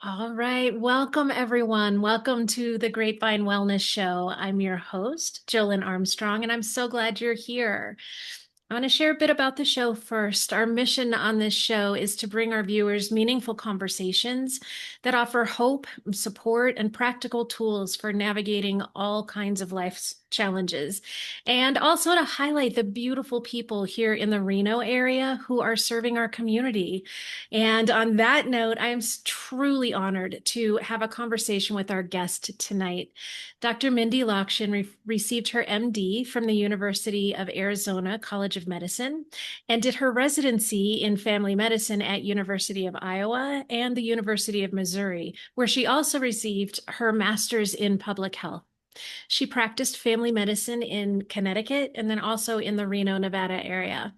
All right. Welcome, everyone. Welcome to the Grapevine Wellness Show. I'm your host, Jolyn Armstrong, and I'm so glad you're here. I want to share a bit about the show first. Our mission on this show is to bring our viewers meaningful conversations that offer hope, support, and practical tools for navigating all kinds of life's challenges, and also to highlight the beautiful people here in the Reno area who are serving our community. And on that note, I am truly honored to have a conversation with our guest tonight. Dr. Mindy Lokshin received her MD from the University of Arizona College of Medicine and did her residency in family medicine at University of Iowa and the University of Missouri, where she also received her master's in public health. She practiced family medicine in Connecticut and then also in the Reno, Nevada area.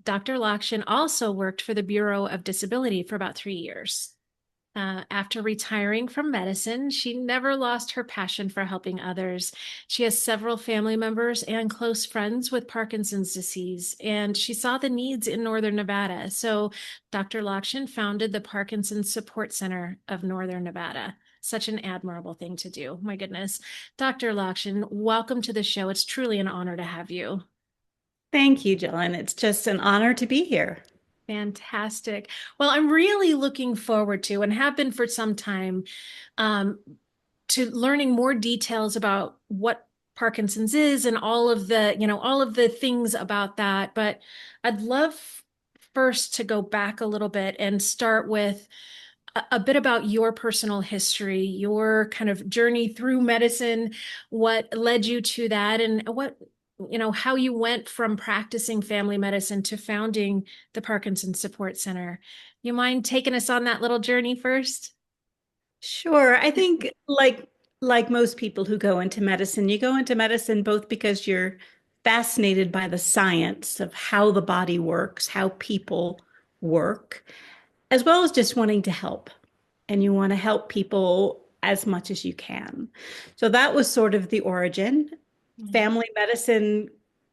Dr. Lokshin also worked for the Bureau of Disability for about 3 years. After retiring from medicine, she never lost her passion for helping others. She has several family members and close friends with Parkinson's disease, and she saw the needs in Northern Nevada. So Dr. Lokshin founded the Parkinson's Support Center of Northern Nevada. Such an admirable thing to do. My goodness. Dr. Lokshin, welcome to the show. It's truly an honor to have you. Thank you, Jolyn. It's just an honor to be here. Fantastic. Well, I'm really looking forward to, and have been for some time, um, to learning more details about what Parkinson's is and all of the things about that. But I'd love first to go back a little bit and start with a bit about your personal history, your kind of journey through medicine, what led you to that, and how you went from practicing family medicine to founding the Parkinson Support Center. You mind taking us on that little journey first? Sure. I think like most people who go into medicine, you go into medicine both because you're fascinated by the science of how the body works, how people work, as well as just wanting to help. And you want to help people as much as you can. So that was sort of the origin. Family medicine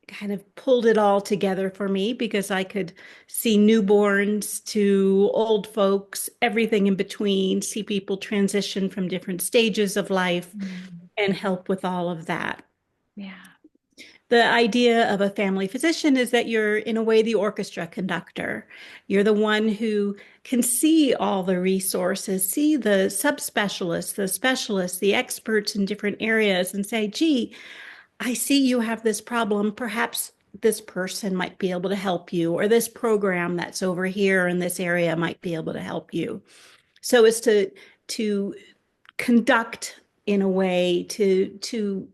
kind of pulled it all together for me because I could see newborns to old folks, everything in between, see people transition from different stages of life Mm. and help with all of that. Yeah. The idea of a family physician is that you're, in a way, the orchestra conductor. You're the one who can see all the resources, see the subspecialists, the specialists, the experts in different areas, and say, gee, I see you have this problem. Perhaps this person might be able to help you, or this program that's over here in this area might be able to help you. So it's to conduct in a way to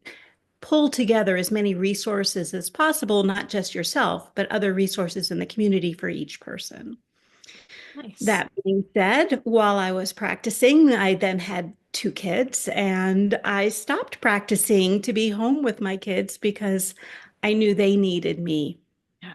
pull together as many resources as possible, not just yourself, but other resources in the community for each person. Nice. That being said, while I was practicing, I then had two kids and I stopped practicing to be home with my kids because I knew they needed me. Yeah.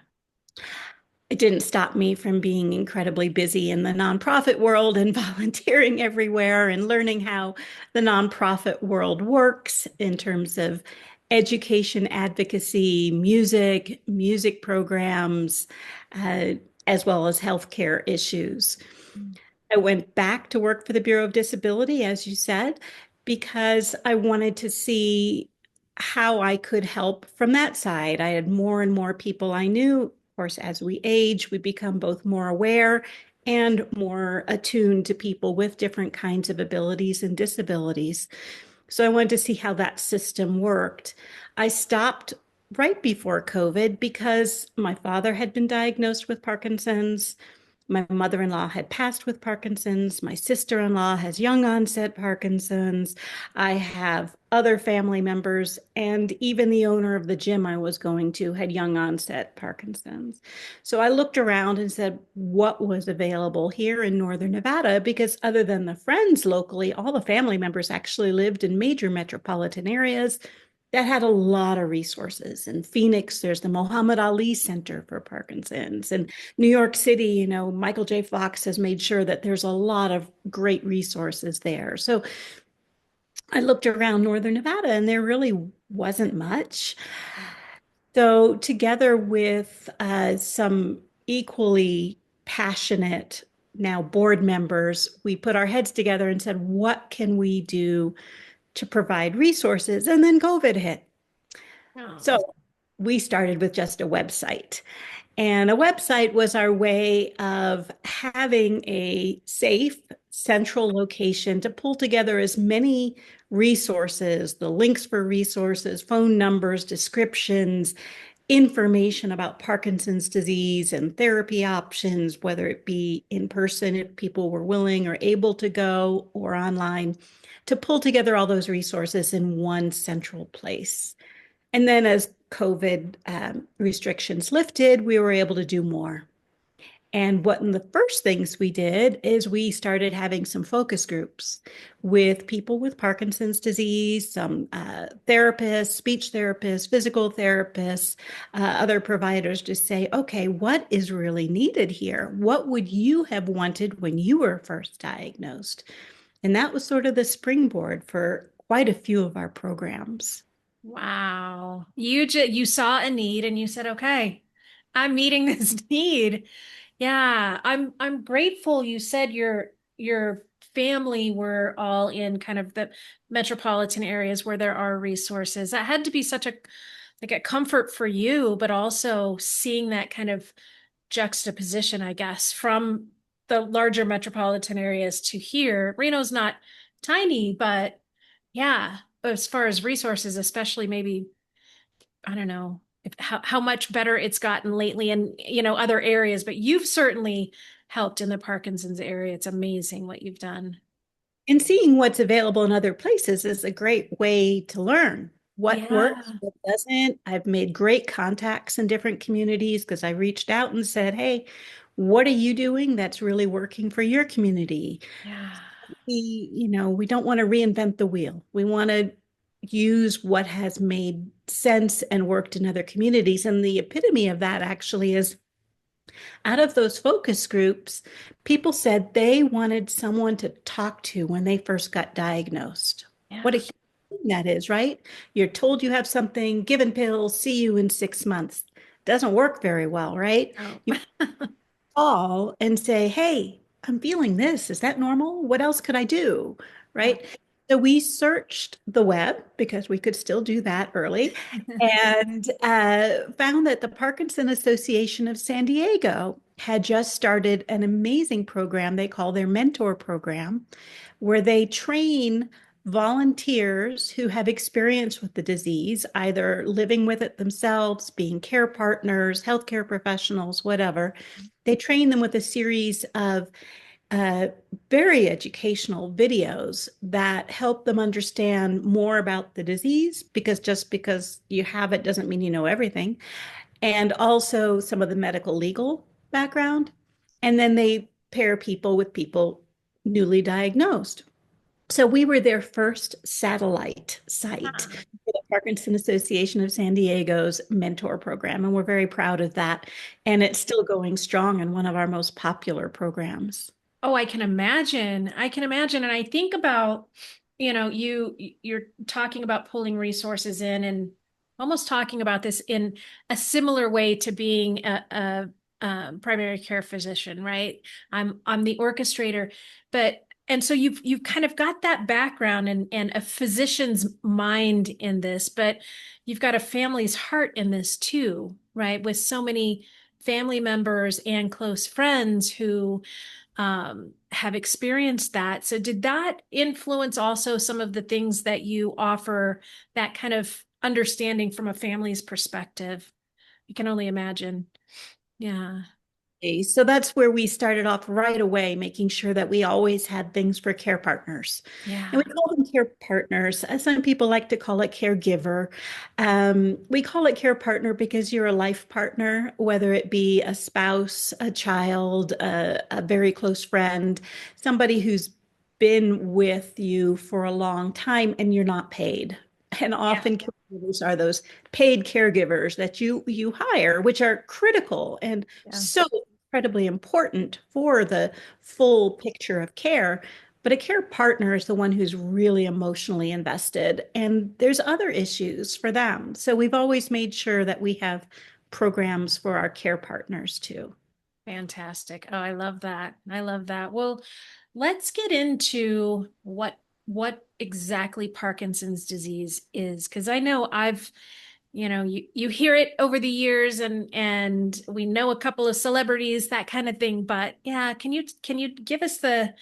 It didn't stop me from being incredibly busy in the nonprofit world and volunteering everywhere and learning how the nonprofit world works in terms of education, advocacy, music programs, uh, as well as healthcare issues. Mm. I went back to work for the Bureau of Disability, as you said, because I wanted to see how I could help from that side. I had more and more people I knew. Of course, as we age, we become both more aware and more attuned to people with different kinds of abilities and disabilities. So I wanted to see how that system worked. I stopped right before COVID because my father had been diagnosed with Parkinson's. My mother-in-law had passed with Parkinson's. My sister-in-law has young onset Parkinson's. I have other family members, and even the owner of the gym I was going to had young onset Parkinson's. So I looked around and said, what was available here in Northern Nevada? Because other than the friends locally, all the family members actually lived in major metropolitan areas that had a lot of resources. In Phoenix, there's the Muhammad Ali Center for Parkinson's. And New York City, Michael J. Fox has made sure that there's a lot of great resources there. So I looked around Northern Nevada and there really wasn't much. So, together with some equally passionate now board members, we put our heads together and said, what can we do to provide resources? And then COVID hit. Oh, So we started with just a website. And a website was our way of having a safe central location to pull together as many resources, the links for resources, phone numbers, descriptions, information about Parkinson's disease and therapy options, whether it be in person if people were willing or able to go, or online, to pull together all those resources in one central place. And then as COVID restrictions lifted, we were able to do more. And one of the first things we did is we started having some focus groups with people with Parkinson's disease, some therapists, speech therapists, physical therapists, other providers to say, okay, what is really needed here? What would you have wanted when you were first diagnosed? And that was sort of the springboard for quite a few of our programs. wow. You saw a need and you said, okay, I'm meeting this need. Yeah, I'm grateful you said your family were all in kind of the metropolitan areas where there are resources. That had to be such a like a comfort for you, but also seeing that kind of juxtaposition, I guess, from the larger metropolitan areas to here. Reno's not tiny, but yeah, as far as resources, especially maybe, I don't know if, how much better it's gotten lately in, other areas, but you've certainly helped in the Parkinson's area. It's amazing what you've done. And seeing what's available in other places is a great way to learn what works, Yeah. what doesn't. I've made great contacts in different communities because I reached out and said, hey, what are you doing that's really working for your community? Yeah. We don't want to reinvent the wheel. We want to use what has made sense and worked in other communities. And the epitome of that actually is out of those focus groups, people said they wanted someone to talk to when they first got diagnosed. What a Yeah. huge thing that is, right? You're told you have something, given pills, see you in 6 months. Doesn't work very well, right? Oh. You call and say, hey, I'm feeling this. Is that normal? What else could I do? Yeah. Right? So we searched the web because we could still do that early and found that the Parkinson Association of San Diego had just started an amazing program they call their mentor program, where they train volunteers who have experience with the disease, either living with it themselves, being care partners, healthcare professionals, whatever. They train them with a series of uh, very educational videos that help them understand more about the disease, because just because you have it doesn't mean you know everything, and also some of the medical legal background. And then they pair people with people newly diagnosed. So we were their first satellite site for the Parkinson Association of San Diego's mentor program, and we're very proud of that. And it's still going strong and one of our most popular programs. Oh, I can imagine. I can imagine. And I think about, you're talking about pulling resources in and almost talking about this in a similar way to being a primary care physician, right? I'm the orchestrator, but and so you've kind of got that background and a physician's mind in this, but you've got a family's heart in this too, right? With so many family members and close friends who have experienced that. So, did that influence also some of the things that you offer, that kind of understanding from a family's perspective? You can only imagine. Yeah. So that's where we started off right away, making sure that we always had things for care partners. And Yeah. we call them care partners. Some people like to call it caregiver. We call it care partner because you're a life partner, whether it be a spouse, a child, a very close friend, somebody who's been with you for a long time and you're not paid. And Yeah. often caregivers are those paid caregivers that you hire, which are critical and Yeah. so incredibly important for the full picture of care. But a care partner is the one who's really emotionally invested, and there's other issues for them. So we've always made sure that we have programs for our care partners too. Fantastic. Oh, I love that. I love that. Well, let's get into what exactly Parkinson's disease is, because I know you hear it over the years and we know a couple of celebrities, that kind of thing. But yeah, can you give us the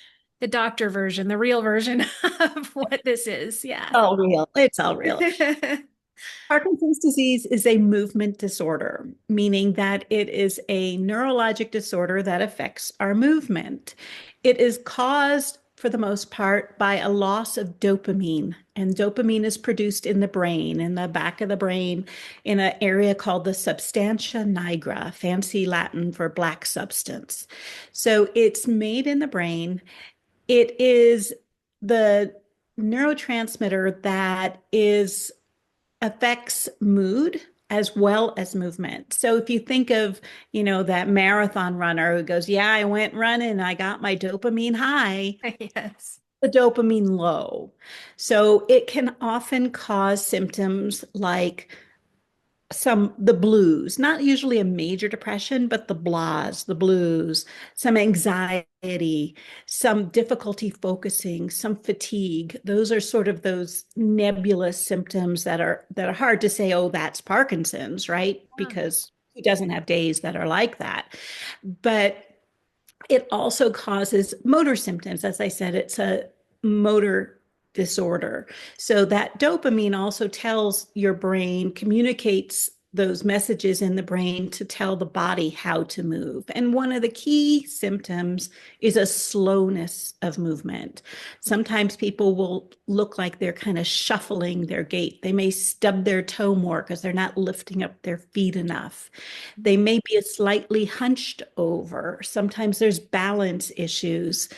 doctor version, the real version of what this is? Yeah. All real. It's all real. Parkinson's disease is a movement disorder, meaning that it is a neurologic disorder that affects our movement. It is caused, for the most part, by a loss of dopamine. And dopamine is produced in the brain, in the back of the brain, in an area called the substantia nigra, fancy Latin for black substance. So it's made in the brain. It is the neurotransmitter that is affects mood as well as movement. So if you think of, that marathon runner who goes, "Yeah, I went running, I got my dopamine high," Yes. the dopamine low. So it can often cause symptoms like the blues, not usually a major depression, but the blahs, the blues, some anxiety, some difficulty focusing, some fatigue. Those are sort of those nebulous symptoms that are hard to say, oh, that's Parkinson's, right? Yeah. Because who doesn't have days that are like that? But it also causes motor symptoms. As I said, it's a motor disorder. So that dopamine also tells your brain, communicates those messages in the brain to tell the body how to move. And one of the key symptoms is a slowness of movement. Sometimes people will look like they're kind of shuffling their gait. They may stub their toe more because they're not lifting up their feet enough. They may be slightly hunched over. Sometimes there's balance issues.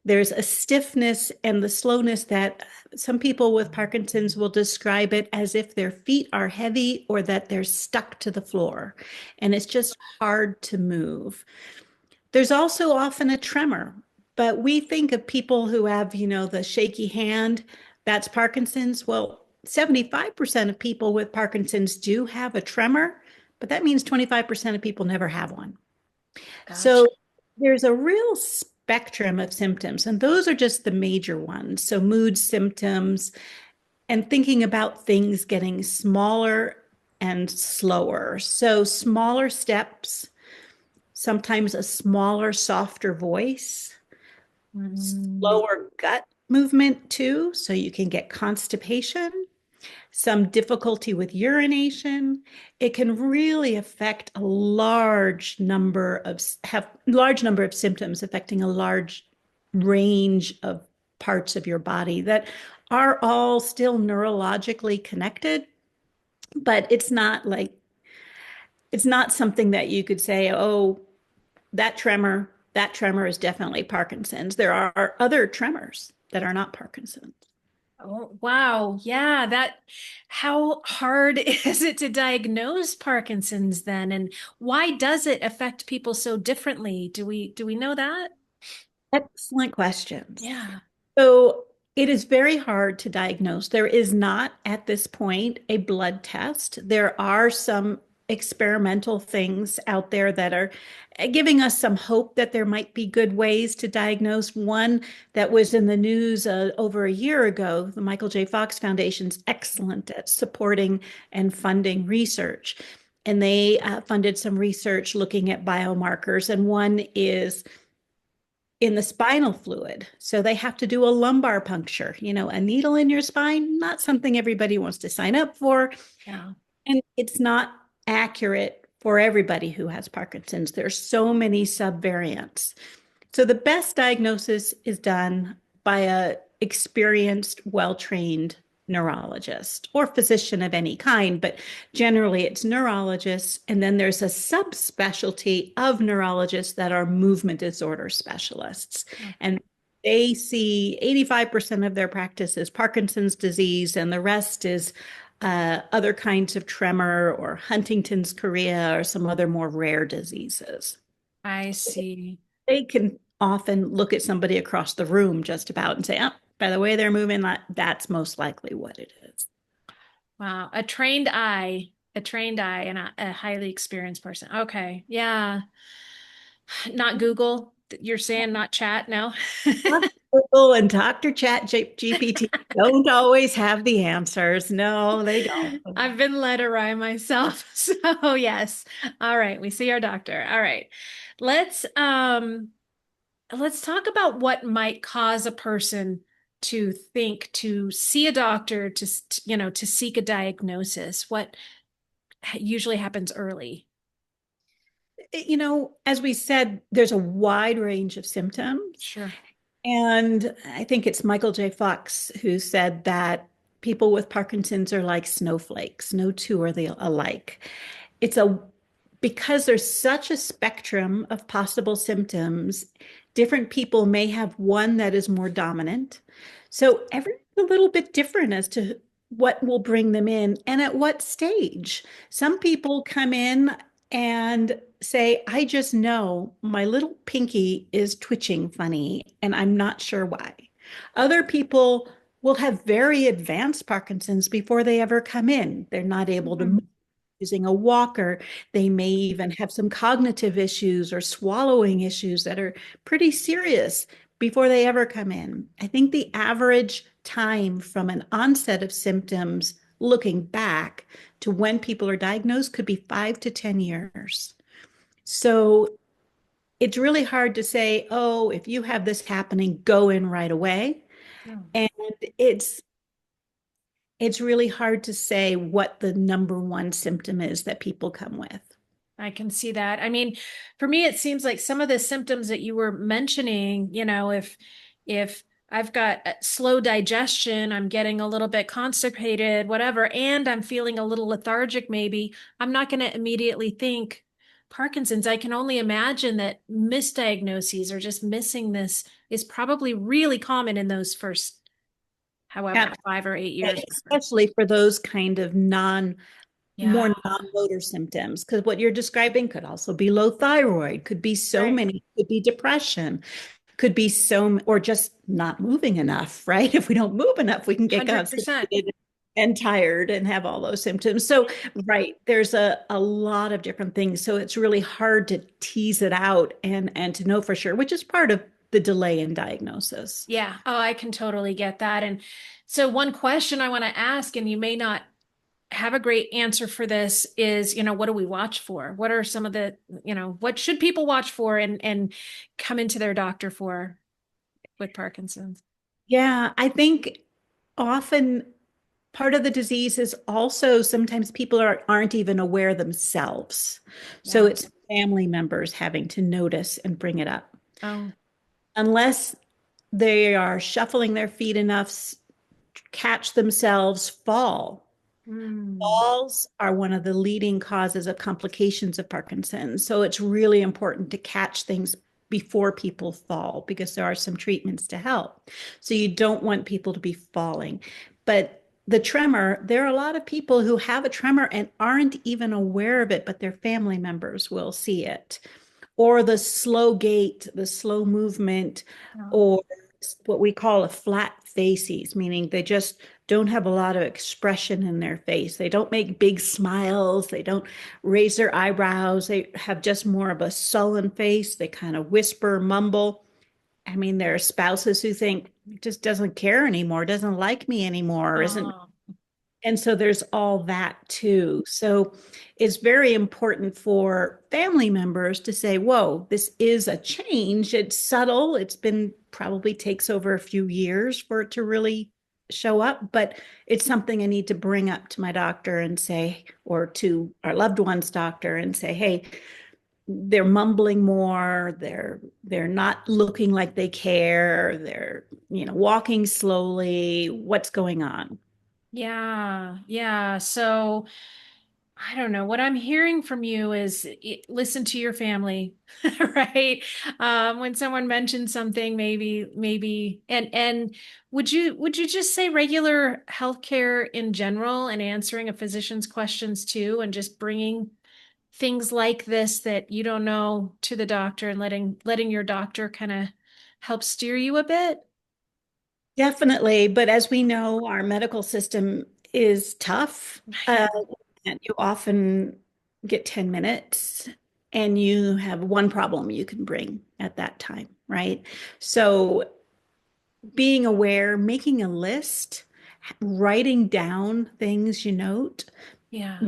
There's a stiffness and the slowness that some people with Parkinson's will describe it as if their feet are heavy or that they're stuck to the floor. And it's just hard to move. There's also often a tremor, but we think of people who have, the shaky hand, that's Parkinson's. Well, 75% of people with Parkinson's do have a tremor, but that means 25% of people never have one. Gotcha. So there's a real spectrum of symptoms, and those are just the major ones. So mood symptoms and thinking about things getting smaller and slower. So smaller steps, sometimes a smaller, softer voice, Mm. slower gut movement too, so you can get constipation, some difficulty with urination. It can really affect a large number of symptoms affecting a large range of parts of your body that are all still neurologically connected, but it's not something that you could say, oh, that tremor is definitely Parkinson's. There are other tremors that are not Parkinson's. Oh, wow. Yeah, how hard is it to diagnose Parkinson's then? And why does it affect people so differently? Do we know that? Excellent questions. Yeah. So it is very hard to diagnose. There is not at this point a blood test. There are some experimental things out there that are giving us some hope that there might be good ways to diagnose. One that was in the news over a year ago, the Michael J. Fox Foundation's excellent at supporting and funding research. And they funded some research looking at biomarkers. And one is in the spinal fluid. So they have to do a lumbar puncture, a needle in your spine, not something everybody wants to sign up for. Yeah. And it's not accurate for everybody who has Parkinson's. There's so many subvariants. So the best diagnosis is done by a experienced, well-trained neurologist or physician of any kind, but generally it's neurologists. And then there's a subspecialty of neurologists that are movement disorder specialists. And they see 85% of their practice is Parkinson's disease, and the rest is other kinds of tremor or Huntington's chorea or some other more rare diseases. I see. They can often look at somebody across the room just about and say, oh, by the way they're moving, that's most likely what it is. Wow. A trained eye and a highly experienced person. Okay. Yeah. Not Google. You're saying not chat? No. Google and Dr. GPT don't always have the answers. No, they don't. I've been led awry myself. So yes. All right. We see our doctor. All right. Let's um let's talk about what might cause a person to think to see a doctor to seek a diagnosis. What usually happens early. As we said, there's a wide range of symptoms. Sure. And I think it's Michael J. Fox who said that people with Parkinson's are like snowflakes. No two are alike. It's a because there's such a spectrum of possible symptoms, different people may have one that is more dominant. So everyone's a little bit different as to what will bring them in and at what stage. Some people come in and say, I just know my little pinky is twitching funny and I'm not sure why. Other people will have very advanced Parkinson's before they ever come in. They're not able to move Mhm. using a walker. They may even have some cognitive issues or swallowing issues that are pretty serious before they ever come in. I think the average time from an onset of symptoms looking back to when people are diagnosed could be 5 to 10 years. So it's really hard to say, oh, if you have this happening, go in right away. Yeah. And it's it's really hard to say what the number one symptom is that people come with. I can see that. I mean, for me, it seems like some of the symptoms that you were mentioning, if I've got slow digestion, I'm getting a little bit constipated, whatever, and I'm feeling a little lethargic, maybe, I'm not going to immediately think Parkinson's. I can only imagine that misdiagnoses or just missing this is probably really common in those first, however, Yeah, 5 or 8 years. especially for those kind of more Yeah, non-motor symptoms, because what you're describing could also be low thyroid, could be so right. many, could be depression, could be or just not moving enough, right? If we don't move enough, we can get 100%. constipated and tired and have all those symptoms. So, right, there's a lot of different things. So it's really hard to tease it out and to know for sure, which is part of the delay in diagnosis. Yeah. Oh, I can totally get that. And so one question I want to ask, and you may not have a great answer for this, is, what do we watch for? What are some of what should people watch for and come into their doctor for with Parkinson's? Yeah, I think often part of the disease is also sometimes people aren't even aware themselves. So Yeah. it's family members having to notice and bring it up. Oh. Unless they are shuffling their feet enough, catch themselves, fall. Hmm. Falls are one of the leading causes of complications of Parkinson's. So it's really important to catch things before people fall because there are some treatments to help. So you don't want people to be falling. But the tremor, there are a lot of people who have a tremor and aren't even aware of it, but their family members will see it. Or the slow gait, the slow movement, Oh. or what we call a flat facies, meaning they just don't have a lot of expression in their face. They don't make big smiles. They don't raise their eyebrows. They have just more of a sullen face. They kind of whisper, mumble. I mean, there are spouses who think just doesn't care anymore, doesn't like me anymore, isn't. Oh. And so there's all that too. So it's very important for family members to say, whoa, this is a change. It's subtle. It's been probably takes over a few years for it to really show up, but it's something I need to bring up to my doctor and say, or to our loved one's doctor and say, hey, they're mumbling more, they're not looking like they care, they're, walking slowly. What's going on? Yeah. Yeah. So I don't know. What I'm hearing from you is listen to your family, right? When someone mentions something, maybe, and would you just say regular healthcare in general and answering a physician's questions too, and just bringing things like this that you don't know to the doctor and letting your doctor kind of help steer you a bit? Definitely, but as we know, our medical system is tough. Yeah. And you often get 10 minutes. and you have one problem you can bring at that time, right? So being aware, making a list, writing down things you note, Yeah.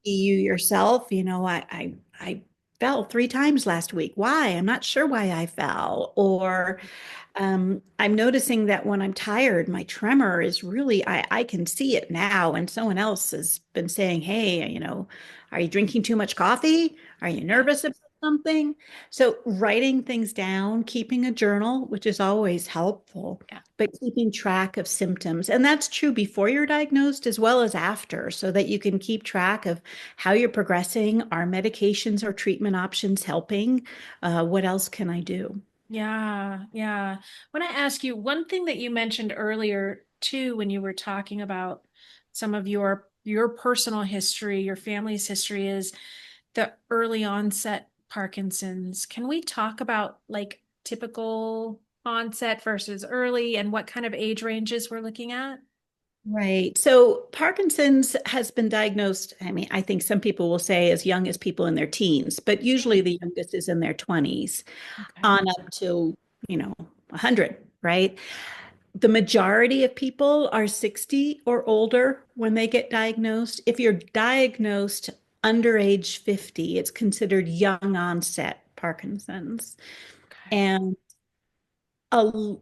you yourself, I fell 3 times last week. Why? I'm not sure why I fell. Or I'm noticing that when I'm tired, my tremor is really, I can see it now. And someone else has been saying, hey, are you drinking too much coffee? Are you Yeah. nervous about something? So writing things down, keeping a journal, which is always helpful, Yeah. but keeping track of symptoms. And that's true before you're diagnosed as well as after, so that you can keep track of how you're progressing. Are medications or treatment options helping? What else can I do? Yeah, yeah. When I ask you, one thing that you mentioned earlier too, when you were talking about some of your personal history, your family's history, is the early onset Parkinson's. Can we talk about like typical onset versus early and what kind of age ranges we're looking at? Right. So Parkinson's has been diagnosed, I mean, I think some people will say as young as people in their teens, but usually the youngest is in their 20s Okay. on up to, 100, right? The majority of people are 60 or older when they get diagnosed. If you're diagnosed under age 50, it's considered young onset Parkinson's. Okay. And a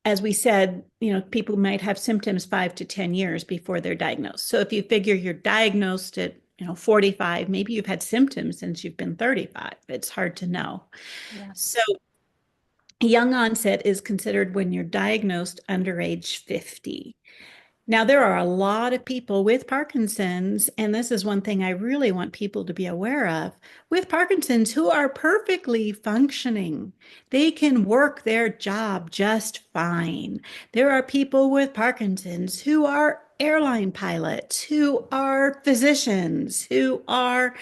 as we said, people might have symptoms 5 to 10 years before they're diagnosed. So if you figure you're diagnosed at, 45, maybe you've had symptoms since you've been 35. It's hard to know. Yeah. So young onset is considered when you're diagnosed under age 50. Now, there are a lot of people with Parkinson's, and this is one thing I really want people to be aware of, with Parkinson's who are perfectly functioning. They can work their job just fine. There are people with Parkinson's who are airline pilots, who are physicians, who are,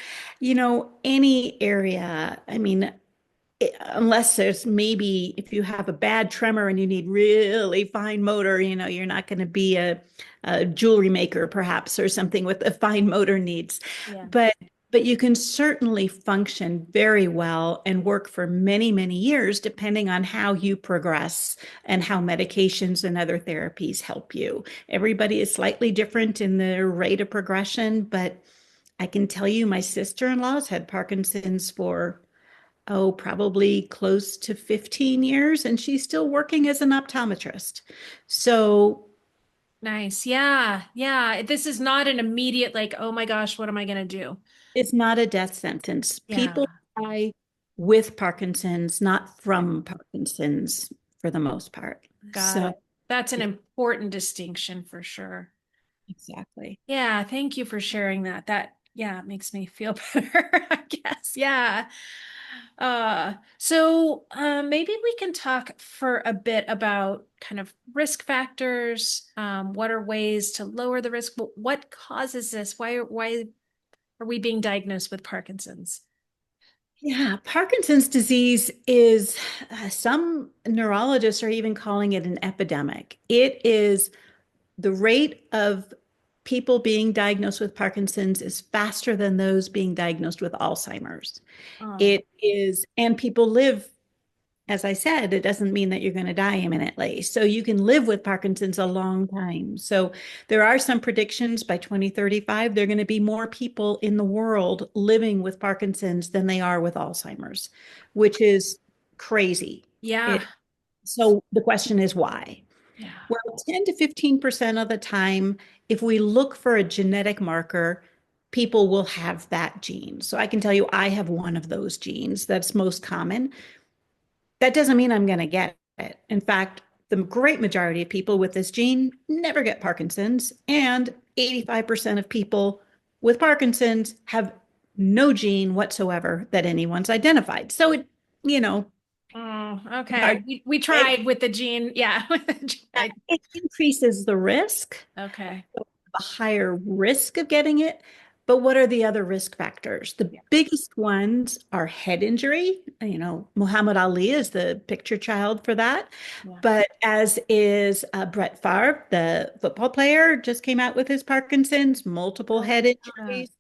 any area. I mean, unless there's maybe if you have a bad tremor and you need really fine motor, you're not going to be a jewelry maker perhaps or something with a fine motor needs. Yeah. But you can certainly function very well and work for many, many years, depending on how you progress and how medications and other therapies help you. Everybody is slightly different in their rate of progression, but I can tell you my sister-in-law's had Parkinson's for probably close to 15 years, and she's still working as an optometrist. So Nice. Yeah. Yeah. This is not an immediate, like, oh my gosh, what am I going to do? it's not a death sentence. Yeah. People die with Parkinson's, not from Parkinson's for the most part. Got So, it. That's an yeah, important distinction for sure. exactly. Yeah, thank you for sharing that. That, yeah, makes me feel better, I guess. Yeah. Maybe we can talk for a bit about kind of risk factors. What are ways to lower the risk? What causes this? Why are we being diagnosed with Parkinson's? Yeah, Parkinson's disease is, some neurologists are even calling it an epidemic. It is the rate of people being diagnosed with Parkinson's is faster than those being diagnosed with Alzheimer's. Oh, It is, and people live, as I said, it doesn't mean that you're going to die imminently. So you can live with Parkinson's a long time. So there are some predictions by 2035, there are going to be more people in the world living with Parkinson's than they are with Alzheimer's, which is crazy. yeah. It, so the question is why? Yeah. Well, 10 to 15% of the time, if we look for a genetic marker, people will have that gene. So I can tell you I have one of those genes that's most common. That doesn't mean I'm going to get it. In fact, the great majority of people with this gene never get Parkinson's, and 85% of people with Parkinson's have no gene whatsoever that anyone's identified. So it, you know, Oh, it's hard. okay. We It, tried with the gene. Yeah. With the it increases the risk, okay. a higher risk of getting it. But what are the other risk factors? The Yeah. biggest ones are head injury. Muhammad Ali is the picture child for that. Yeah. But as is Brett Favre, the football player, just came out with his Parkinson's, multiple Oh, head yeah. injuries.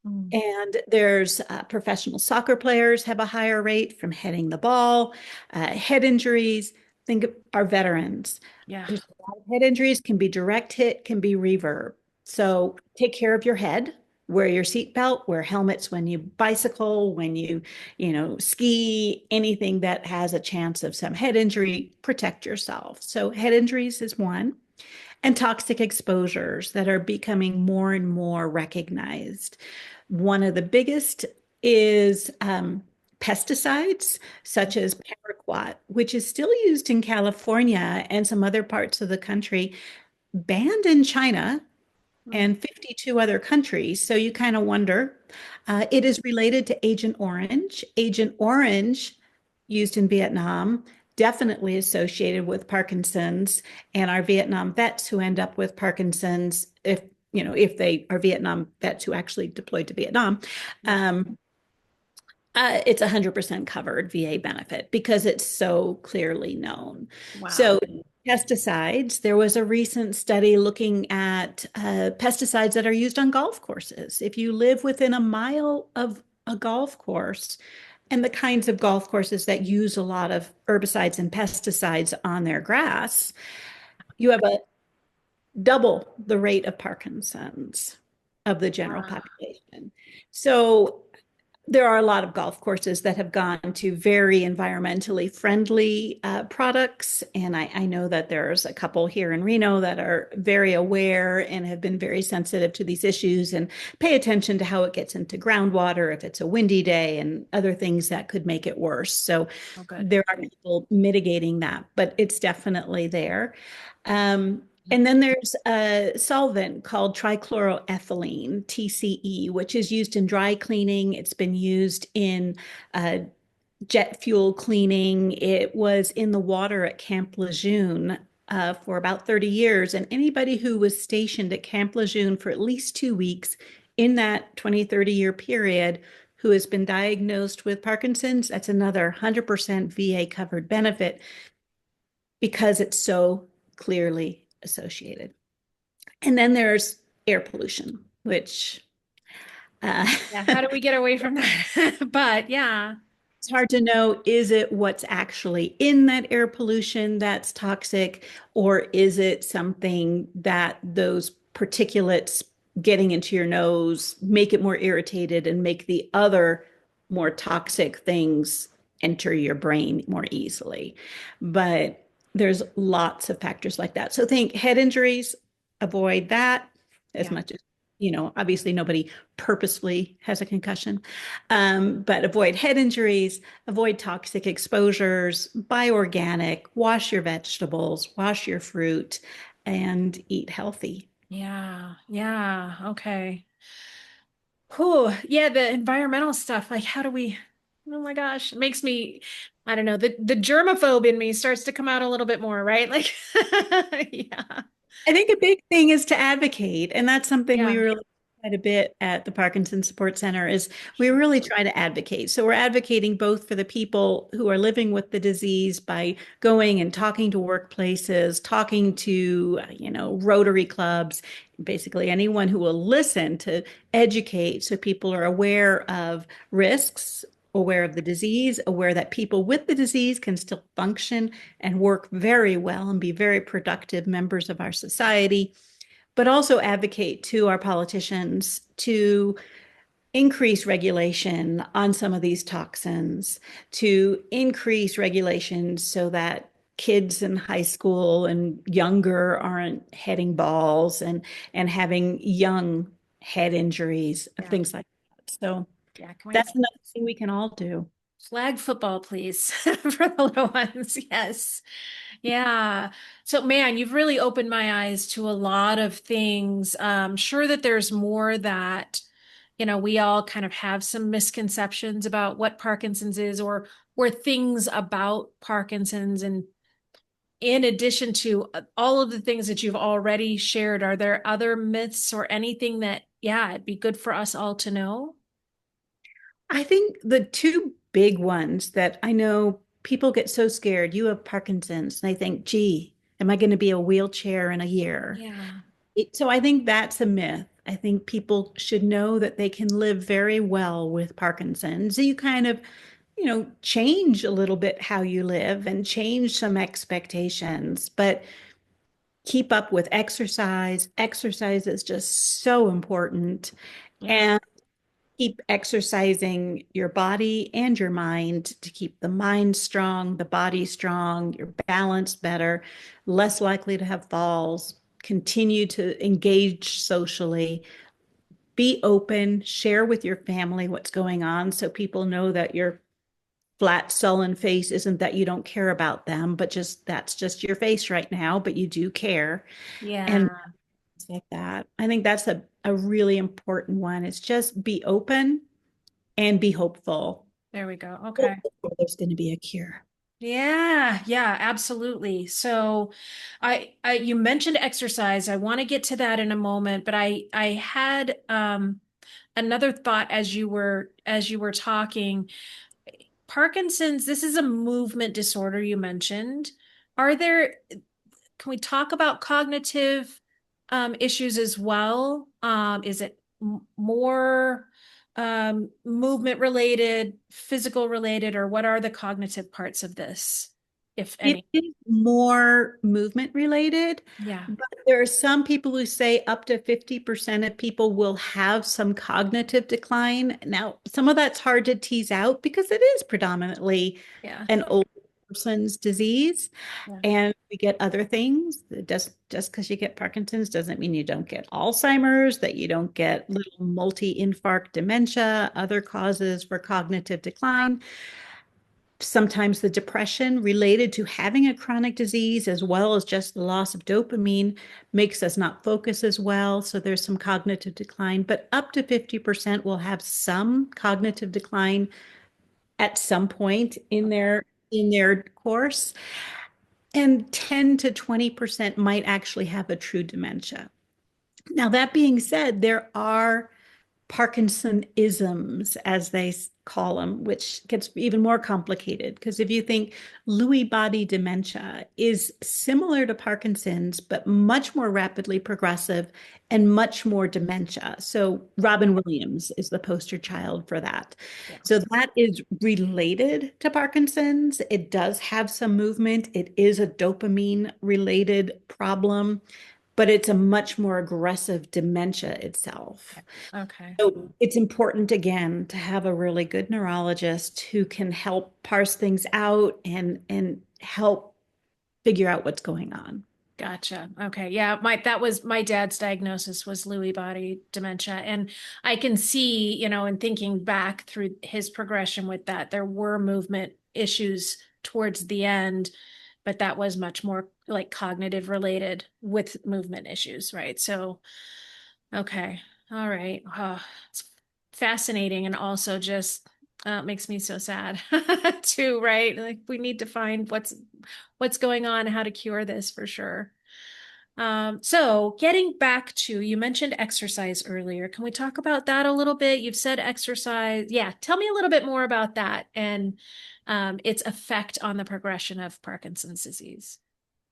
Mm. And there's professional soccer players have a higher rate from heading the ball, head injuries. Think of our veterans. Yeah. There's a lot of head injuries, can be direct hit, can be reverb. So take care of your head. Wear your seatbelt, wear helmets when you bicycle, when you ski, anything that has a chance of some head injury, protect yourself. So head injuries is one, and toxic exposures that are becoming more and more recognized. One of the biggest is pesticides, such as paraquat, which is still used in California and some other parts of the country, banned in China Mm. and 52 other countries. So you kind of wonder. It is related to Agent Orange. Agent Orange, used in Vietnam, definitely associated with Parkinson's, and our Vietnam vets who end up with Parkinson's, if they are Vietnam vets who actually deployed to Vietnam, Yeah. um, it's 100% covered VA benefit because it's so clearly known. Wow. So, pesticides, there was a recent study looking at pesticides that are used on golf courses. If you live within a mile of a golf course, and the kinds of golf courses that use a lot of herbicides and pesticides on their grass, you have a double the rate of Parkinson's of the general Wow. population. So there are a lot of golf courses that have gone to very environmentally friendly products. And I know that there's a couple here in Reno that are very aware and have been very sensitive to these issues and pay attention to how it gets into groundwater if it's a windy day and other things that could make it worse. So Oh, good. there are people mitigating that, but it's definitely there. And then there's a solvent called trichloroethylene, TCE, which is used in dry cleaning. It's been used in uh, jet fuel cleaning. It was in the water at Camp Lejeune for about 30 years. And anybody who was stationed at Camp Lejeune for at least 2 weeks in that 20, 30-year period who has been diagnosed with Parkinson's, that's another 100% VA covered benefit because it's so clearly associated. And then there's air pollution, which uh, Yeah. How do we get away from that? But yeah. it's hard to know, is it what's actually in that air pollution that's toxic, or is it something that those particulates getting into your nose make it more irritated and make the other more toxic things enter your brain more easily? But there's lots of factors like that. So think head injuries, avoid that as Yeah. much as, obviously nobody purposefully has a concussion, but avoid head injuries, avoid toxic exposures, buy organic, wash your vegetables, wash your fruit, and eat healthy. Yeah. Yeah. Okay. Whew. Yeah, the environmental stuff, like how do we, oh my gosh, it makes me, I don't know, the germaphobe in me starts to come out a little bit more, right? Like, yeah. I think a big thing is to advocate, and that's something we Yeah. really quite a bit at the Parkinson Support Center is we really try to advocate. So we're advocating both for the people who are living with the disease by going and talking to workplaces, talking to, Rotary clubs, basically anyone who will listen to educate so people are aware of risks, aware of the disease, aware that people with the disease can still function and work very well and be very productive members of our society, but also advocate to our politicians to increase regulation on some of these toxins, to increase regulations so that kids in high school and younger aren't heading balls and having young head injuries, Yeah. things like that. So Yeah. Can we have that's another thing we can all do. flag football, please, for the little ones? Yes. Yeah. So, man, you've really opened my eyes to a lot of things. Sure that there's more that, we all kind of have some misconceptions about what Parkinson's is or things about Parkinson's. And in addition to all of the things that you've already shared, are there other myths or anything that, yeah, it'd be good for us all to know? I think the two big ones that I know people get so scared, you have Parkinson's, and they think, gee, am I going to be a wheelchair in a year? Yeah. So I think that's a myth. I think people should know that they can live very well with Parkinson's. You kind of, change a little bit how you live and change some expectations, but keep up with exercise. Exercise is just so important. Yeah. And keep exercising your body and your mind to keep the mind strong, the body strong, your balance better, less likely to have falls, continue to engage socially, be open, share with your family what's going on so people know that your flat, sullen face isn't that you don't care about them, but just that's just your face right now, but you do care. And Yeah. things like that. I think that's a really important one. It's just be open and be hopeful. There we go. Okay. Hopeful there's going to be a cure. Yeah, yeah, absolutely. So you mentioned exercise. I want to get to that in a moment, but I had another thought as you were talking. Parkinson's, this is a movement disorder you mentioned. Are there Can we talk about cognitive issues as well? Is it more movement related, physical related, or what are the cognitive parts of this, if It any? is more movement related, Yeah, but there are some people who say up to 50% of people will have some cognitive decline. Now, some of that's hard to tease out because it is predominantly yeah, an old person's disease. yeah. And we get other things. Just because you get Parkinson's doesn't mean you don't get Alzheimer's, that you don't get little multi-infarct dementia, other causes for cognitive decline. Sometimes the depression related to having a chronic disease, as well as just the loss of dopamine, makes us not focus as well. So there's some cognitive decline, but up to 50% will have some cognitive decline at some point in Okay. their course. And 10 to 20% might actually have a true dementia. Now, that being said, there are Parkinsonisms, as they call them, which gets even more complicated. Because if you think Lewy body dementia is similar to Parkinson's, but much more rapidly progressive and much more dementia. So Robin Williams is the poster child for that. So Yes. that is related to Parkinson's. It does have some movement. It is a dopamine related problem, but it's a much more aggressive dementia itself. Okay. So it's important again to have a really good neurologist who can help parse things out and help figure out what's going on. Gotcha. Okay. Yeah, that was my dad's diagnosis was Lewy body dementia. And I can see, in thinking back through his progression with that, there were movement issues towards the end, but that was much more like cognitive related with movement issues, right? So, okay. All right. It's fascinating and also just makes me so sad too, right? Like we need to find what's going on, how to cure this for sure. So getting back to, you mentioned exercise earlier. Can we talk about that a little bit? You've said exercise. Yeah, tell me a little bit more about that and its effect on the progression of Parkinson's disease.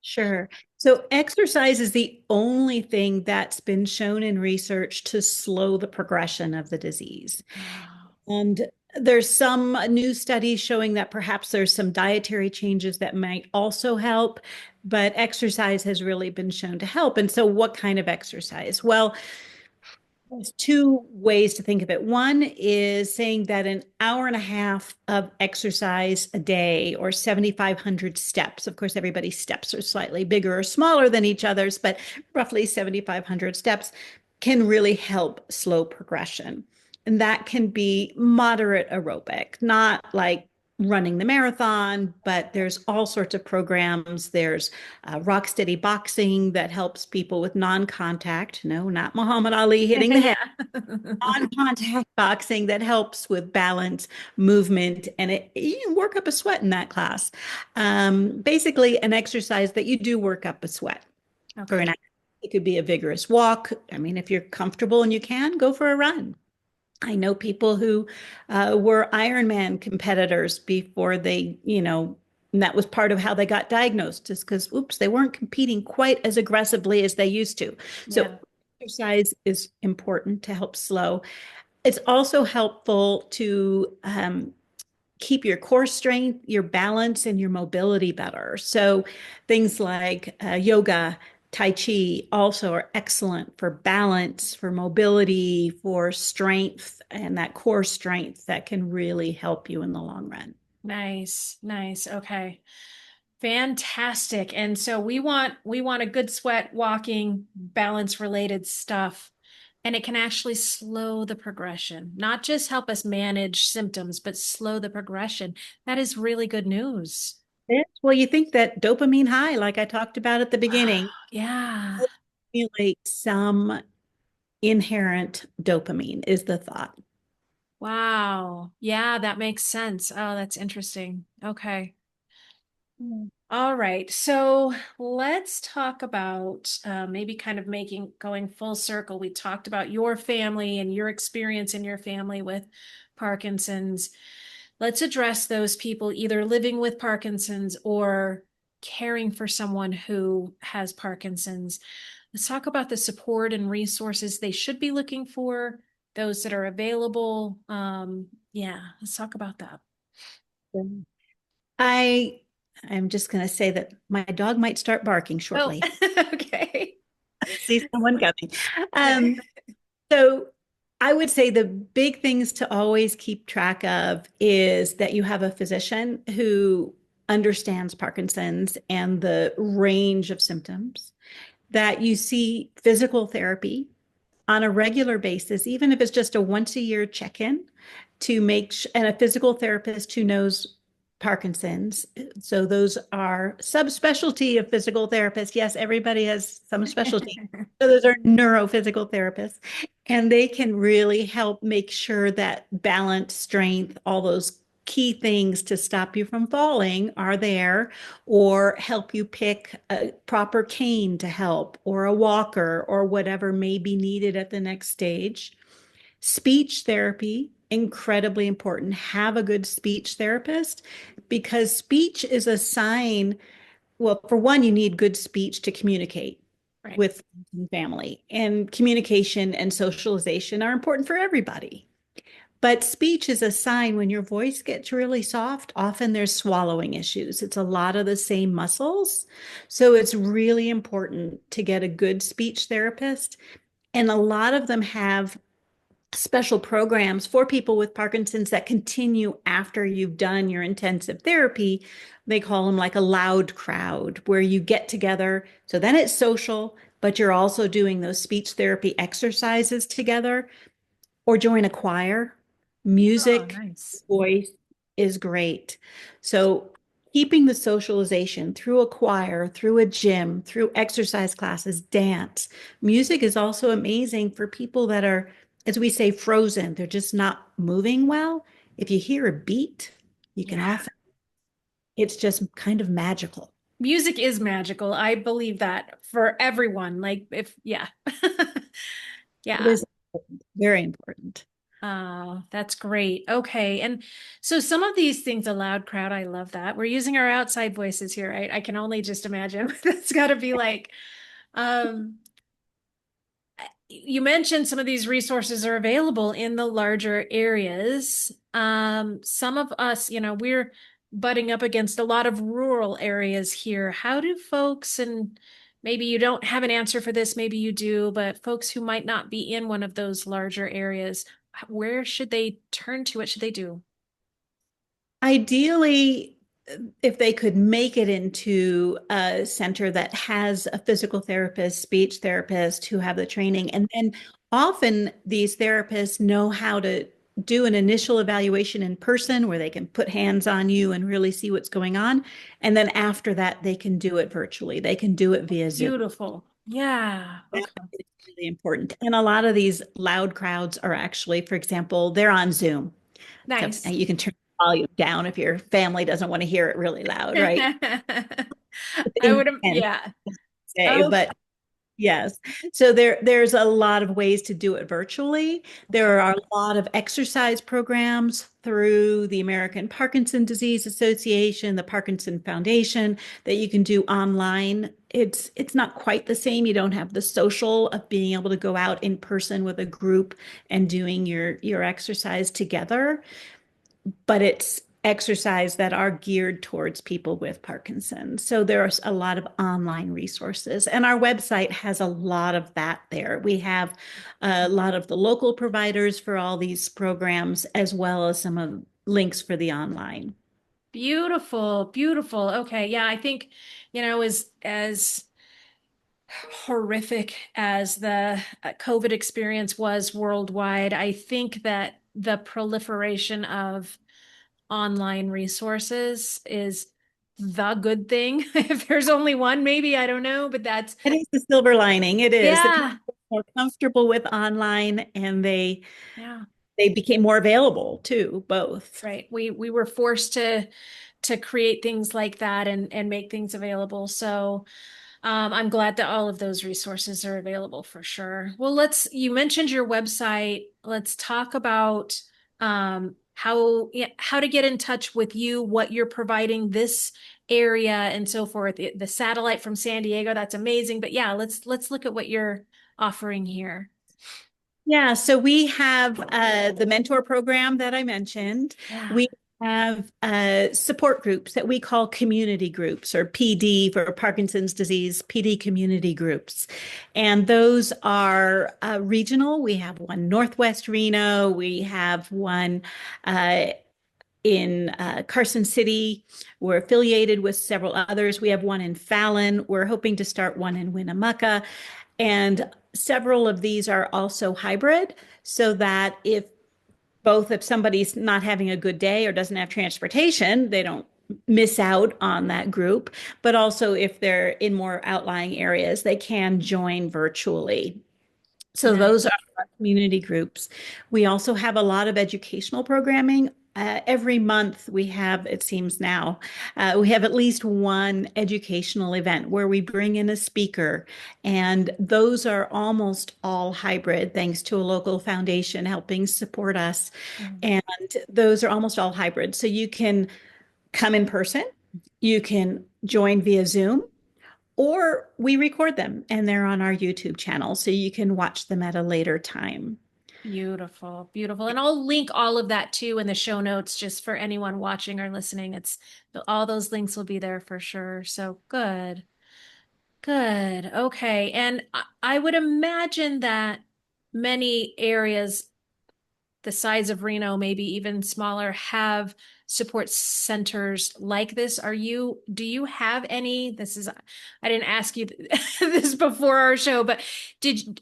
Sure. So exercise is the only thing that's been shown in research to slow the progression of the disease. Wow. And there's some new studies showing that perhaps there's some dietary changes that might also help, but exercise has really been shown to help. And so, what kind of exercise? Well, there's two ways to think of it. One is saying that an hour and a half of exercise a day or 7,500 steps. Of course, everybody's steps are slightly bigger or smaller than each other's, but roughly 7,500 steps can really help slow progression. And that can be moderate aerobic, not like running the marathon, but there's all sorts of programs. There's rock steady boxing that helps people with non-contact, no, not Muhammad Ali hitting the head, Yeah. non-contact boxing that helps with balance, movement, and you can work up a sweat in that class. Basically, an exercise that you do work up a sweat for Okay. an hour. It could be a vigorous walk. I mean, if you're comfortable and you can, go for a run. I know people who were Ironman competitors before they, and that was part of how they got diagnosed, is because, oops, they weren't competing quite as aggressively as they used to. So Yeah. exercise is important to help slow. It's also helpful to keep your core strength, your balance, and your mobility better. So things like yoga, Tai Chi also are excellent for balance, for mobility, for strength, and that core strength that can really help you in the long run. Nice, nice. Okay. Fantastic. And so we want a good sweat, walking, balance related stuff. And it can actually slow the progression, not just help us manage symptoms, but slow the progression. That is really good news. Yes. Well, you think that dopamine high, like I talked about at the beginning, Yeah. stimulate some inherent dopamine is the thought. Wow. Yeah, that makes sense. Oh, that's interesting. Okay. All right. So let's talk about maybe kind of going full circle. We talked about your family and your experience in your family with Parkinson's. Let's address those people either living with Parkinson's or caring for someone who has Parkinson's. Let's talk about the support and resources they should be looking for, those that are available. Yeah, let's talk about that. I I'm just going to say that my dog might start barking Oh, shortly. okay. I see someone coming. Um, so I would say the big things to always keep track of is that you have a physician who understands Parkinson's and the range of symptoms, that you see physical therapy on a regular basis, even if it's just a once a year check in to and a physical therapist who knows Parkinson's. So those are subspecialty of physical therapists. Yes, everybody has some specialty. So those are neurophysical therapists, and they can really help make sure that balance, strength, all those key things to stop you from falling are there, or help you pick a proper cane to help, or a walker, or whatever may be needed at the next stage. Speech therapy, incredibly important. Have a good speech therapist, because speech is a sign. Well, for one, you need good speech to communicate Right. with family, and communication and socialization are important for everybody. But speech is a sign when your voice gets really soft. Often there's swallowing issues. It's a lot of the same muscles. So it's really important to get a good speech therapist. And a lot of them have special programs for people with Parkinson's that continue after you've done your intensive therapy. They call them like a loud crowd, where you get together. So then it's social, but you're also doing those speech therapy exercises together, or join a choir. Oh, Music, nice. voice is great. So keeping the socialization through a choir, through a gym, through exercise classes, dance. Music is also amazing for people that are, as we say, frozen. They're just not moving well. If you hear a beat, you can Yeah. often, it's just kind of magical. Music is magical. I believe that for everyone. Like if yeah. It Yeah. is very important. That's great. Okay. And so some of these things, a loud crowd, I love that. We're using our outside voices here, right? I can only just imagine what that's got to be like. Um, you mentioned some of these resources are available in the larger areas. Some of us, we're butting up against a lot of rural areas here. How do folks, and maybe you don't have an answer for this, maybe you do, but folks who might not be in one of those larger areas, where should they turn to? What should they do? Ideally, if they could make it into a center that has a physical therapist, speech therapist who have the training, and then often these therapists know how to do an initial evaluation in person where they can put hands on you and really see what's going on. And then after that, they can do it virtually. They can do it via Zoom. Beautiful. Yeah. That Okay. is really important. And a lot of these loud crowds are actually, for example, they're on Zoom. So Nice. you can turn the volume down if your family doesn't want to hear it really loud, right? I Within would, ten yeah. say, Okay. but yes. So there's a lot of ways to do it virtually. Okay. There are a lot of exercise programs through the American Parkinson Disease Association, the Parkinson Foundation, that you can do online. it's not quite the same. You don't have the social of being able to go out in person with a group and doing your exercise together, but it's exercise that are geared towards people with Parkinson's. So there's a lot of online resources, and our website has a lot of that there. We have a lot of the local providers for all these programs, as well as some of links for the online. Beautiful, beautiful. Okay, yeah, I think, as horrific as the COVID experience was worldwide, I think that the proliferation of online resources is the good thing. If there's only one, maybe, I don't know, but that's, It is the silver lining. It is that people yeah, are more comfortable with online, and yeah, they became more available too, both. right. We were forced to create things like that and make things available. So I'm glad that all of those resources are available for sure. Well, you mentioned your website. Let's talk about how yeah, how to get in touch with you, what you're providing this area and so forth. The satellite from San Diego, that's amazing. But yeah, let's look at what you're offering here. Yeah, so we have the mentor program that I mentioned. Yeah. We have support groups that we call community groups, or PD for Parkinson's disease, PD community groups. And those are regional. We have one Northwest Reno, we have one uh, in Carson City. We're affiliated with several others. We have one in Fallon. We're hoping to start one in Winnemucca. And several of these are also hybrid, so that if somebody's not having a good day or doesn't have transportation, they don't miss out on that group. But also, if they're in more outlying areas, they can join virtually. So those are Nice. our community groups. We also have a lot of educational programming. Every month we have, it seems now, we have at least one educational event where we bring in a speaker, and those are almost all hybrid, thanks to a local foundation helping support us. Mm. And those are almost all hybrid. So you can come in person, you can join via Zoom, or we record them and they're on our YouTube channel, so you can watch them at a later time. Beautiful, beautiful. And I'll link all of that too in the show notes just for anyone watching or listening. It's all those links will be there for sure. So good. Good. Okay. And I would imagine that many areas the size of Reno, maybe even smaller, have support centers like this. Do you have any? I didn't ask you this before our show, but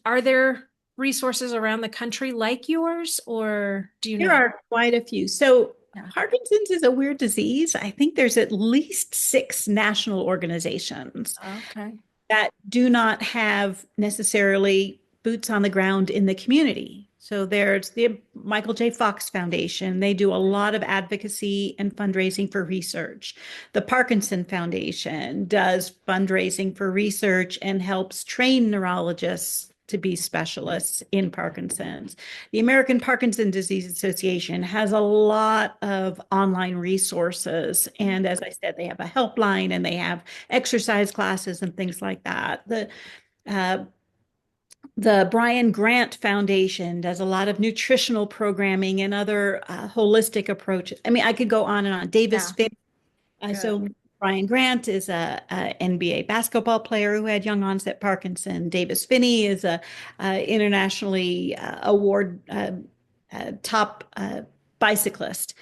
are there resources around the country like yours, or do you There know? are quite a few. So Yeah. Parkinson's is a weird disease. I think there's at least six national organizations Okay. that do not have necessarily boots on the ground in the community. So there's the Michael J. Fox Foundation. They do a lot of advocacy and fundraising for research. The Parkinson Foundation does fundraising for research and helps train neurologists to be specialists in Parkinson's. The American Parkinson Disease Association has a lot of online resources. And as I said, they have a helpline and they have exercise classes and things like that. Uh, the Brian Grant Foundation does a lot of nutritional programming and other holistic approaches. I mean, I could go on and on. Davis Yeah. Fit. Good. So Brian Grant is a NBA basketball player who had young onset Parkinson. Davis Finney is a internationally award top bicyclist,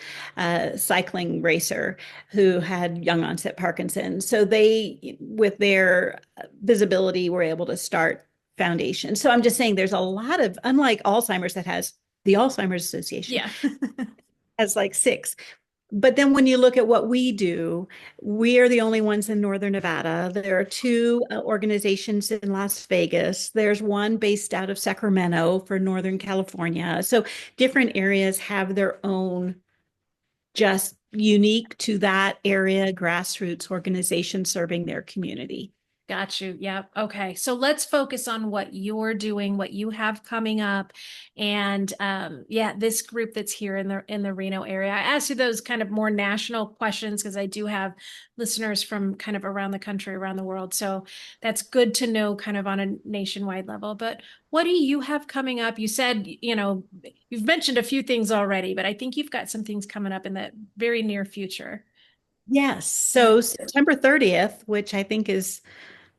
cycling racer who had young onset Parkinson. So they, with their visibility, were able to start foundation. So I'm just saying there's a lot of, unlike Alzheimer's that has the Alzheimer's Association Yeah. has like six. But then when you look at what we do, we are the only ones in Northern Nevada. There are two organizations in Las Vegas. There's one based out of Sacramento for Northern California. So different areas have their own, just unique to that area, grassroots organization serving their community. Got you. Yeah. Okay. So let's focus on what you're doing, what you have coming up. And yeah, this group that's here in the Reno area. I asked you those kind of more national questions because I do have listeners from kind of around the country, around the world. So that's good to know kind of on a nationwide level. But what do you have coming up? You said, you've mentioned a few things already, but I think you've got some things coming up in the very near future. Yes. Yeah. So September 30th, which I think is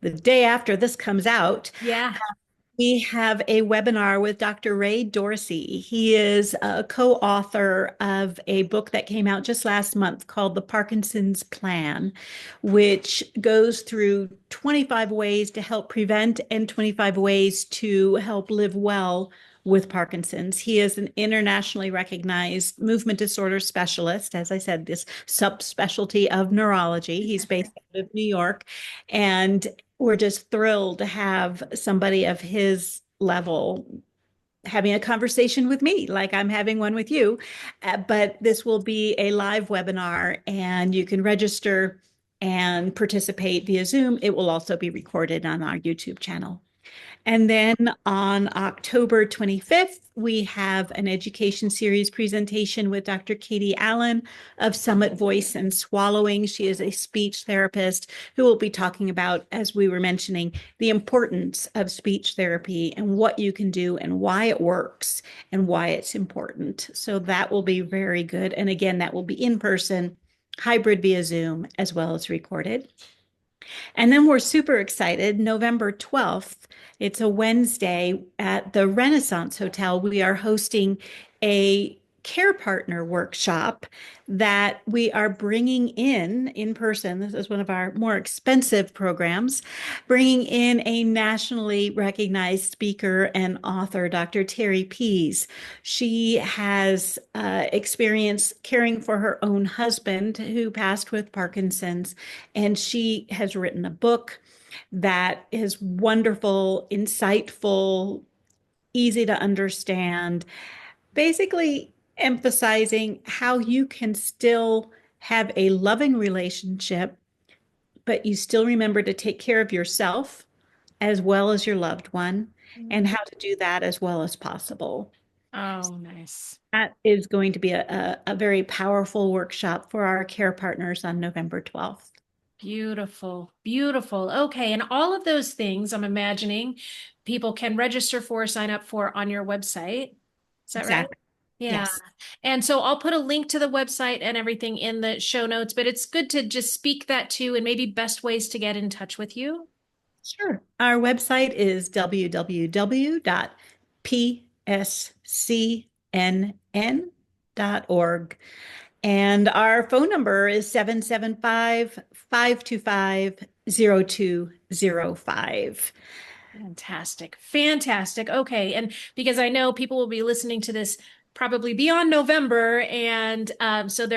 the day after this comes out, Yeah. we have a webinar with Dr. Ray Dorsey. He is a co-author of a book that came out just last month called The Parkinson's Plan, which goes through 25 ways to help prevent and 25 ways to help live well with Parkinson's. He is an internationally recognized movement disorder specialist, as I said, this subspecialty of neurology. He's based out of New York, and we're just thrilled to have somebody of his level having a conversation with me, like I'm having one with you. But this will be a live webinar, and you can register and participate via Zoom. It will also be recorded on our YouTube channel. And then on October 25th, we have an education series presentation with Dr. Katie Allen of Summit Voice and Swallowing. She is a speech therapist who will be talking about, as we were mentioning, the importance of speech therapy and what you can do and why it works and why it's important. So that will be very good. And again, that will be in person, hybrid via Zoom, as well as recorded. And then we're super excited. November 12th, it's a Wednesday at the Renaissance Hotel. We are hosting a care partner workshop that we are bringing in person. This is one of our more expensive programs, bringing in a nationally recognized speaker and author, Dr. Terry Pease. She has experience caring for her own husband who passed with Parkinson's, and she has written a book that is wonderful, insightful, easy to understand, basically emphasizing how you can still have a loving relationship, but you still remember to take care of yourself as well as your loved one, and how to do that as well as possible. Oh, nice. That is going to be a very powerful workshop for our care partners on November 12th. Beautiful, beautiful. Okay, and all of those things I'm imagining people can register for, sign up for on your website. Is that right? Exactly. Yeah. Yes. And so I'll put a link to the website and everything in the show notes, but it's good to just speak that too and maybe best ways to get in touch with you. Sure. Our website is www.pscnn.org. And our phone number is 775-525-0205. Fantastic. Fantastic. Okay. And because I know people will be listening to this probably beyond November, and so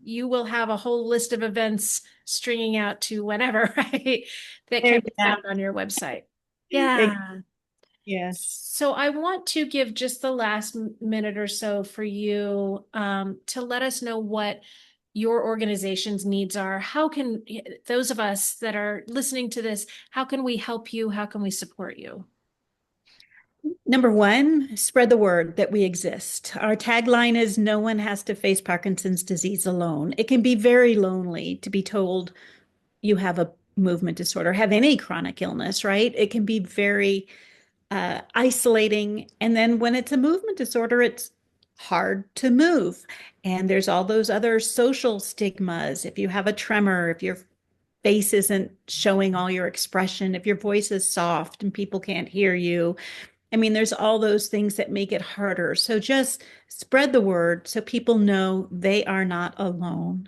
you will have a whole list of events stringing out to whenever, right? That can be Exactly. found on your website. Yeah. Yes. So I want to give just the last minute or so for you to let us know what your organization's needs are. How can those of us that are listening to this, how can we help you? How can we support you? Number one, spread the word that we exist. Our tagline is no one has to face Parkinson's disease alone. It can be very lonely to be told you have a movement disorder, have any chronic illness, right? It can be very isolating. And then when it's a movement disorder, it's hard to move. And there's all those other social stigmas. If you have a tremor, if your face isn't showing all your expression, if your voice is soft and people can't hear you, I mean, there's all those things that make it harder. So just spread the word so people know they are not alone.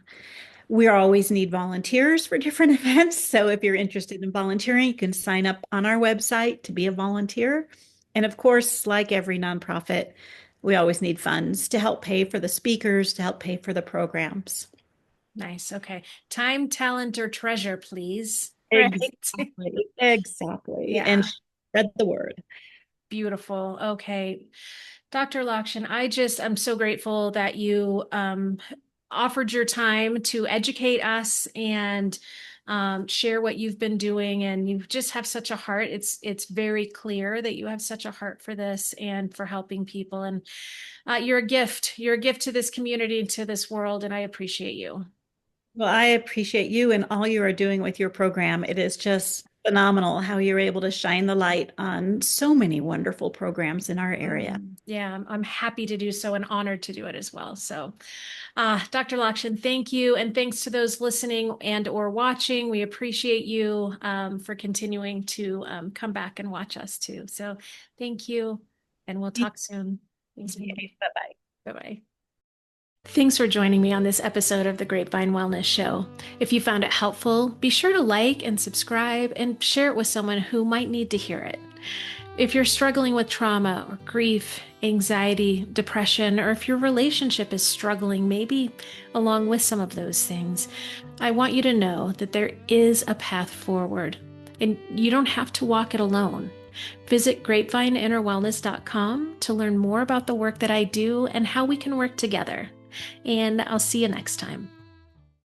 We always need volunteers for different events. So if you're interested in volunteering, you can sign up on our website to be a volunteer. And of course, like every nonprofit, we always need funds to help pay for the speakers, to help pay for the programs. Nice. Okay. Time, talent, or treasure, please. Right. Exactly. Exactly. And Yeah. spread the word. Beautiful. Okay. Dr. Lokshin, I'm so grateful that you offered your time to educate us and share what you've been doing, and you just have such a heart. It's very clear that you have such a heart for this and for helping people. And you're a gift. You're a gift to this community and to this world, and I appreciate you. Well, I appreciate you and all you are doing with your program. It is just phenomenal how you're able to shine the light on so many wonderful programs in our area. Yeah, I'm happy to do so and honored to do it as well. So, Dr. Lokshin, thank you. And thanks to those listening and or watching. We appreciate you for continuing to come back and watch us too. So thank you. And we'll talk soon. Thanks, Mindy. Bye-bye. Bye-bye. Thanks for joining me on this episode of the Grapevine Wellness Show. If you found it helpful, be sure to like and subscribe and share it with someone who might need to hear it. If you're struggling with trauma or grief, anxiety, depression, or if your relationship is struggling, maybe along with some of those things, I want you to know that there is a path forward, and you don't have to walk it alone. Visit grapevineinnerwellness.com to learn more about the work that I do and how we can work together. And I'll see you next time.